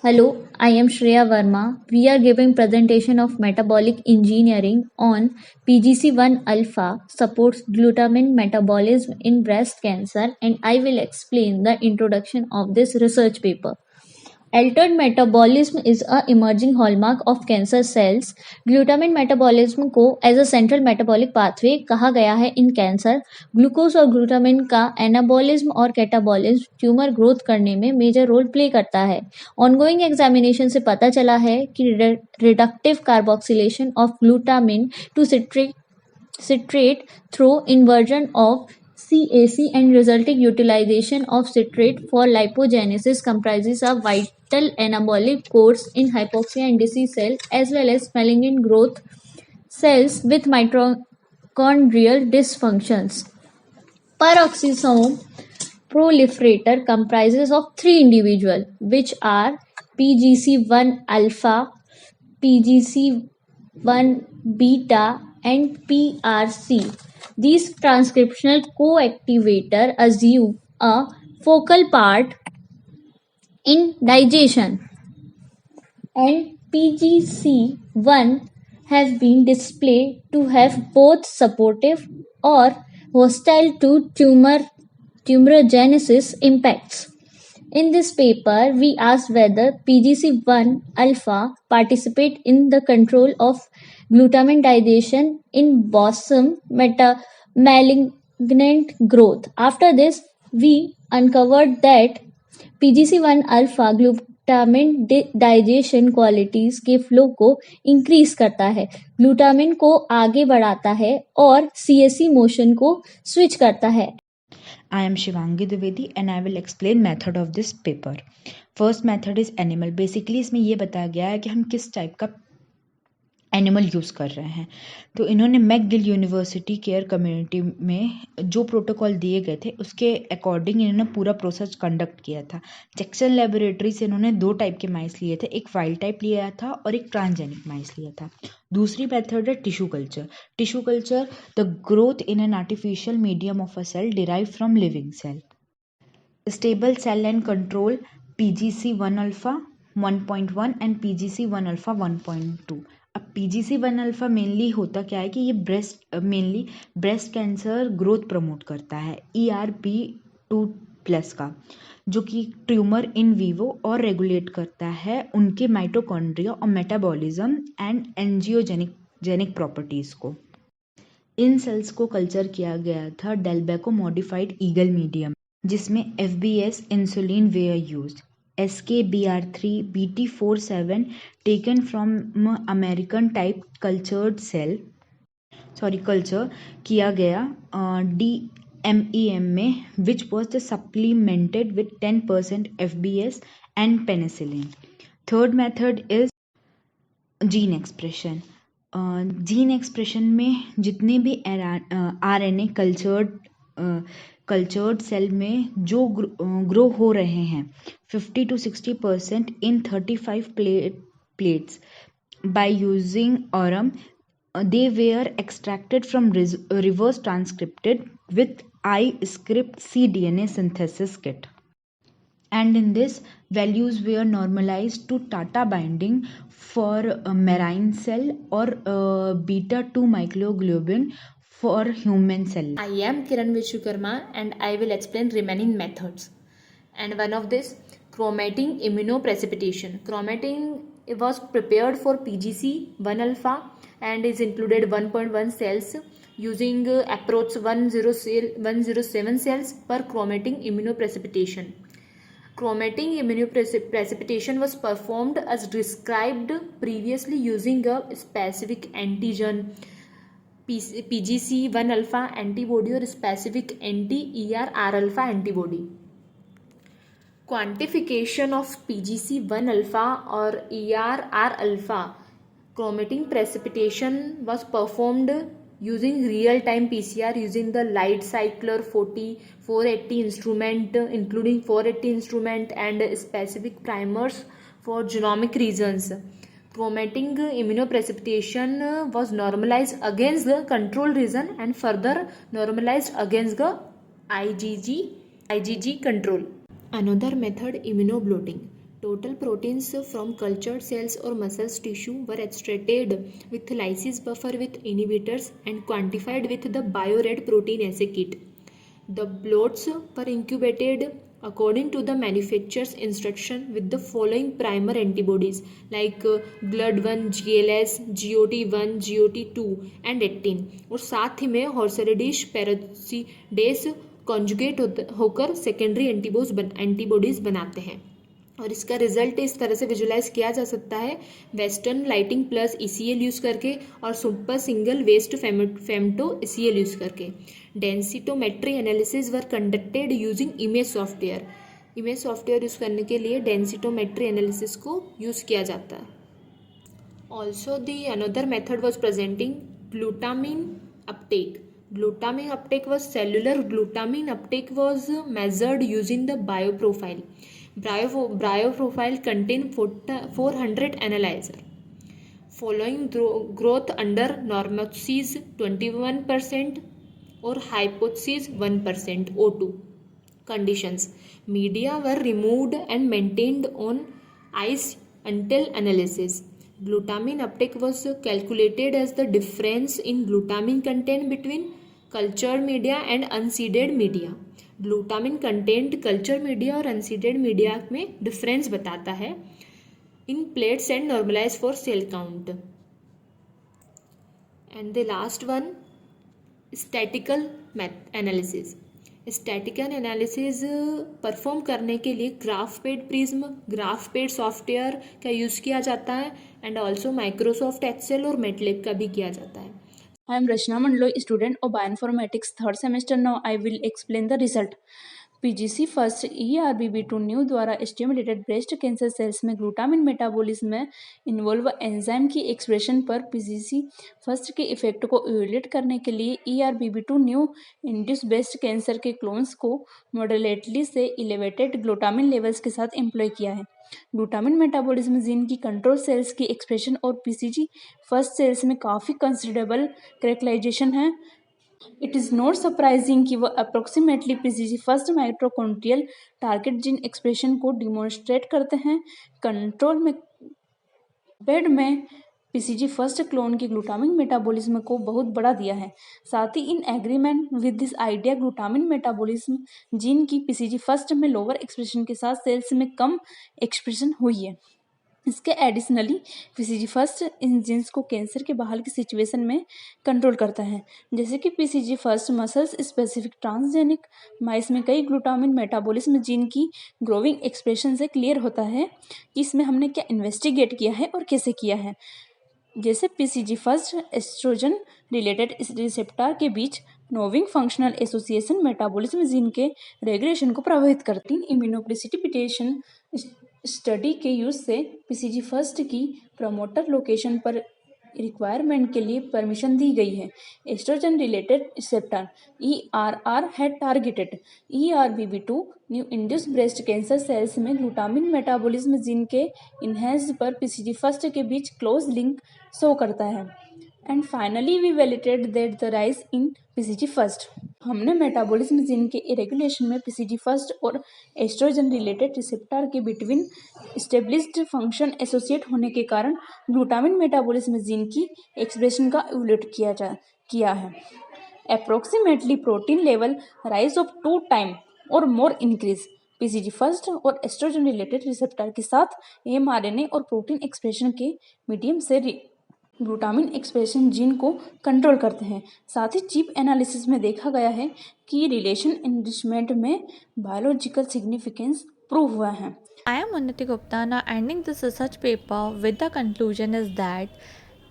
Hello, I am Shreya Verma. We are giving presentation of metabolic engineering on PGC1 alpha supports glutamine metabolism in breast cancer, and I will explain the introduction of this research paper. Altered metabolism is a emerging hallmark of cancer cells. Glutamine metabolism को as a central metabolic pathway कहा गया है in cancer. Glucose और glutamine का anabolism और catabolism tumour growth करने में major role play करता है. ऑनगोइंग एग्जामिनेशन से पता चला है कि reductive carboxylation of glutamine to citrate through inversion of CAC and resulting utilization of citrate for lipogenesis comprises a vital anabolic course in hypoxia and disease cell as well as malignant growth cells with mitochondrial dysfunctions. Peroxisome proliferator comprises of three individuals which are PGC1 alpha, PGC1 beta and PRC. These transcriptional co-activator assume a focal part in digestion, and PGC1 have been displayed to have both supportive or hostile to tumorigenesis impacts. In this paper, we asked whether PGC1 alpha participate in the control of glutamine digestion in bosom malignant growth. After this, we uncovered that PGC1 alpha glutamine digestion qualities के flow को increase करता है, glutamine को आगे बढ़ाता है और CAC motion को स्विच करता है. I am Shivangi Dwivedi and I will explain method of this paper. First method is animal. Basically इसमें ये बताया गया है कि हम किस टाइप का एनिमल यूज़ कर रहे हैं. तो इन्होंने मैकगिल यूनिवर्सिटी केयर कम्युनिटी में जो प्रोटोकॉल दिए गए थे उसके अकॉर्डिंग इन्होंने पूरा प्रोसेस कंडक्ट किया था. जैक्सन लेबोरेटरी से इन्होंने दो टाइप के माइस लिए थे, एक वाइल्ड टाइप लिया था और एक ट्रांसजेनिक माइस लिया था. दूसरी मेथड है tissue culture. Tissue culture the growth in an artificial medium of a cell derive from living cell. Stable cell and control PGC1 alpha 1.1 and PGC1 alpha 1.2. अब PGC1 अल्फा मेनली होता क्या है कि ये ब्रेस्ट कैंसर ग्रोथ प्रमोट करता है ERB2+ का, जो कि ट्यूमर इन वीवो और रेगुलेट करता है उनके माइटोकॉन्ड्रिया और मेटाबॉलिज्म एंड एंजियोजेनिक प्रॉपर्टीज को. इन सेल्स को कल्चर किया गया था डेल्बेको मॉडिफाइड ईगल मीडियम जिसमें FBS insulin were used. SKBR3 BT47 taken from American type culture किया गया DMEM में which was supplemented with 10% FBS and penicillin. Third method is gene expression. Gene expression में जितने भी RNA कल्चर्ड सेल में जो grow हो रहे हैं 50 to 60% in 35 plates by using ORM, they were extracted from reverse transcripted with iScript cDNA synthesis kit. And in this, values were normalized to Tata binding for marine cell or beta-2 microglobin for human cell. I am Kiran Vishwakarma and I will explain remaining methods. And one of this, chromatin immunoprecipitation. Chromatin was prepared for PGC1 alpha and is included 1.1 cells using approach 107 cells per chromatin immunoprecipitation. Chromatin immunoprecipitation was performed as described previously using a specific antigen PGC1 alpha antibody or specific anti-ER alpha antibody. Quantification of PGC1 alpha or ER alpha chromatin precipitation was performed using real-time PCR using the light cycler 480 instrument, including 480 instrument and specific primers for genomic reasons. Chromatin immunoprecipitation was normalized against the control region and further normalized against the IgG control. Another method, immunoblotting. Total proteins from cultured cells or muscles tissue were extracted with lysis buffer with inhibitors and quantified with the bio-red protein assay kit. The plots were incubated according to the manufacturer's instruction with the following primer antibodies like GLUD1, GLS, GOT1, GOT2 and 18 और साथ ही में हॉर्सेरिडिश पैरासिडेस conjugate होकर secondary antibodies बनाते हैं और इसका result इस तरह से विजुलाइज किया जा सकता है western lighting plus ECL use करके और super single west femto ECL use करके. Densitometry analysis were conducted using image software use करने के लिए डेंसिटोमेट्री एनालिसिस को यूज़ किया जाता है. Also the another method was presenting glutamine Uptake. Glutamine uptake was cellular. Glutamine uptake was measured using the bioprofile. Bioprofile contain 400 analyzer. Following growth under normoxis 21% or hypothesis 1% O2 conditions. Media were removed and maintained on ice until analysis. Glutamine uptake was calculated as the difference in glutamine content between cultured media and unseeded media. Glutamine content culture media और unseeded media में difference बताता है in plates and normalize for cell count. And the last one statistical analysis. Statistical analysis perform करने के लिए GraphPad Prism, GraphPad software का use किया जाता है एंड ऑल्सो माइक्रोसॉफ्ट एक्सेल और मैटलैब का भी किया जाता है. I am Rachna Mandlo, student of Bioinformatics, third semester. Now I will explain the result. PGC first ERBB2 new द्वारा स्टिमुलेटेड ब्रेस्ट कैंसर सेल्स में ग्लूटामिन मेटाबॉलिज्म में इन्वॉल्व एंजाइम की एक्सप्रेशन पर PGC फर्स्ट के इफेक्ट को evaluate करने के लिए ERBB2 new induce breast cancer के क्लोन्स को मॉडरेटली से इलेवेटेड ग्लूटामिन लेवल्स के साथ एम्प्लॉय किया है. ग्लूटामिन मेटाबॉलिज्म जीन की कंट्रोल सेल्स की एक्सप्रेशन और PCG फर्स्ट सेल्स में काफ़ी कंसिडरेबल कैरेक्टराइजेशन है. इट इज़ नॉट सरप्राइजिंग कि वह approximately PCG first mitochondrial target gene expression को डिमोन्स्ट्रेट करते हैं. कंट्रोल में बेड में PCG फर्स्ट क्लोन की ग्लूटामिन मेटाबॉलिज्म को बहुत बढ़ा दिया है. साथ ही in agreement with this idea glutamine metabolism gene की PCG फर्स्ट में लोअर एक्सप्रेशन के साथ सेल्स में कम एक्सप्रेशन हुई है. इसके एडिशनली PCG फर्स्ट इन जीन्स को कैंसर के बाहर की सिचुएशन में कंट्रोल करता है. जैसे कि PCG first muscles specific transgenic माइस में कई ग्लूटामिन मेटाबॉलिज्म जीन की ग्रोविंग एक्सप्रेशन से क्लियर होता है कि इसमें हमने क्या इन्वेस्टिगेट किया है और कैसे किया है. जैसे PCG first estrogen related receptor के बीच नोविंग फंक्शनल एसोसिएशन मेटाबॉलिज्म जीन के रेगुलेशन को प्रभावित करती है. इम्यूनोप्रेसिपिटेशन स्टडी के यूज से PCG फर्स्ट की प्रमोटर लोकेशन पर रिक्वायरमेंट के लिए परमिशन दी गई है. एस्ट्रोजन रिलेटेड रिसेप्टर ERR है targeted. ERBB2 new induce breast cancer cells में ग्लूटामिन मेटाबॉलिज्म जीन के इन्हेंस पर PCG फर्स्ट के बीच क्लोज लिंक शो करता है. And finally we validated that the rise in PCG first. हमने मेटाबॉलिज्म जीन के रेगुलेशन में PCG फर्स्ट और एस्ट्रोजन रिलेटेड रिसेप्टर के बिटवीन स्टेब्लिश्ड फंक्शन एसोसिएट होने के कारण ग्लूटामिन मेटाबॉलिज्म जीन की एक्सप्रेशन का इवैल्यूएट किया है. Approximately protein level rise of 2 time और मोर इंक्रीज PCG फर्स्ट और एस्ट्रोजन रिलेटेड रिसेप्टर के साथ mRNA और प्रोटीन एक्सप्रेशन के मीडियम से ग्लूटामिन एक्सप्रेशन जीन को कंट्रोल करते हैं. साथ ही चीप एनालिसिस में देखा गया है कि रिलेशन एनरिचमेंट में बायोलॉजिकल सिग्निफिकेंस प्रूव हुआ है. I am Unnati Gupta. Now ending this research paper with the conclusion is that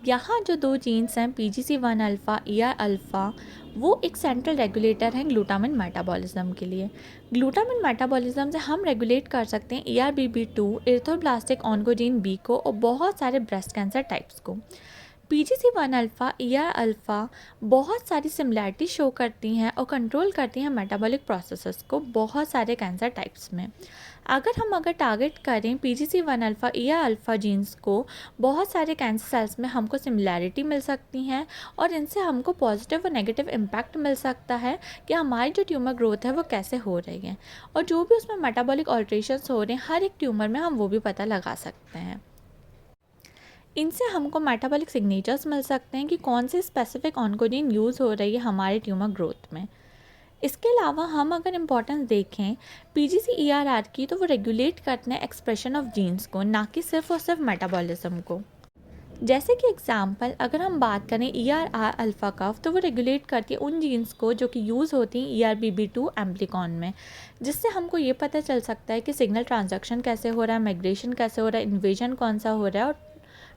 यहाँ जो 2 जीन्स हैं PGC1 अल्फ़ा ER अल्फ़ा वो एक सेंट्रल रेगुलेटर हैं ग्लूटामिन मेटाबॉलिज्म के लिए. ग्लूटामिन मेटाबॉलिज्म से हम रेगुलेट कर सकते हैं ERBB2 एरिथ्रोब्लास्टिक ऑन्कोजीन B को और बहुत सारे ब्रेस्ट कैंसर टाइप्स को. PGC1 अल्फ़ा ER अल्फ़ा बहुत सारी सिमिलैरिटी शो करती हैं और कंट्रोल करती हैं मेटाबॉलिक प्रोसेसेस को बहुत सारे कैंसर टाइप्स में. अगर टारगेट करें PGC1 alpha ER alpha jeans को, बहुत सारे कैंसर सेल्स में हमको सिमिलैरिटी मिल सकती हैं और इनसे हमको पॉजिटिव और नेगेटिव इम्पैक्ट मिल सकता है कि हमारी जो ट्यूमर ग्रोथ है वो कैसे हो रही है, और जो भी उसमें मेटाबॉलिक ऑल्ट्रेशंस हो रहे हैं हर एक ट्यूमर में हम वो भी पता लगा सकते हैं। इनसे हमको मेटाबॉलिक सिग्नेचर्स मिल सकते हैं कि कौन सी स्पेसिफिक ऑन्कोजीन यूज़ हो रही है हमारे ट्यूमर ग्रोथ में। इसके अलावा हम अगर इम्पोर्टेंस देखें PGC-ERR की, तो वो रेगुलेट करते हैं एक्सप्रेशन ऑफ जीन्स को, ना कि सिर्फ और सिर्फ मेटाबॉलिज्म को। जैसे कि एग्जांपल अगर हम बात करें ERR अल्फ़ा का, तो वो रेगुलेट करती है उन जीन्स को जो कि यूज़ होती हैं ERBB2 एम्प्लिकॉन में, जिससे हमको ये पता चल सकता है कि सिग्नल ट्रांजक्शन कैसे हो रहा है, माइग्रेशन कैसे हो रहा है, इन्वेजन कौन सा हो रहा है और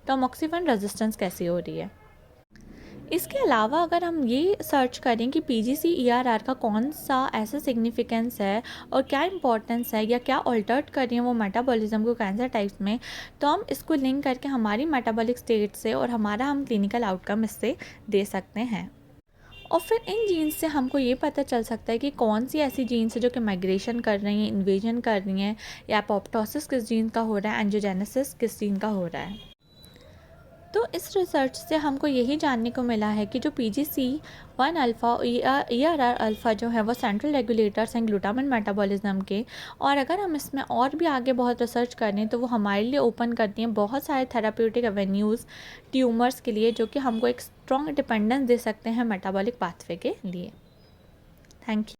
टॉमोक्सिफन रेजिस्टेंस कैसी हो रही है। इसके अलावा अगर हम ये सर्च करें कि PGC-ERR का कौन सा ऐसा सिग्निफिकेंस है और क्या इंपॉर्टेंस है या क्या ऑल्टर्ट कर रही है वो मेटाबॉलिज्म को कैंसर टाइप्स में, तो हम इसको लिंक करके हमारी मेटाबॉलिक स्टेट से और हमारा हम क्लिनिकल आउटकम इससे दे सकते हैं। और फिर इन जीन्स से हमको ये पता चल सकता है कि कौन सी ऐसी जीन्स है जो कि माइग्रेशन कर रही हैं, इन्वेजन कर रही हैं, या एपोप्टोसिस किस जीन का हो रहा है, एंजियोजेनेसिस किस जीन का हो रहा है। तो इस रिसर्च से हमको यही जानने को मिला है कि जो PGC1 अल्फ़ा ERR अल्फ़ा जो है वो सेंट्रल रेगुलेटर्स हैं ग्लूटामिन मेटाबॉलिज्म के, और अगर हम इसमें और भी आगे बहुत रिसर्च करें तो वो हमारे लिए ओपन करती हैं बहुत सारे थेराप्यूटिक एवेन्यूज़ ट्यूमर्स के लिए, जो कि हमको एक स्ट्रॉन्ग डिपेंडेंस दे सकते हैं मेटाबॉलिक पाथवे के लिए। Thank you.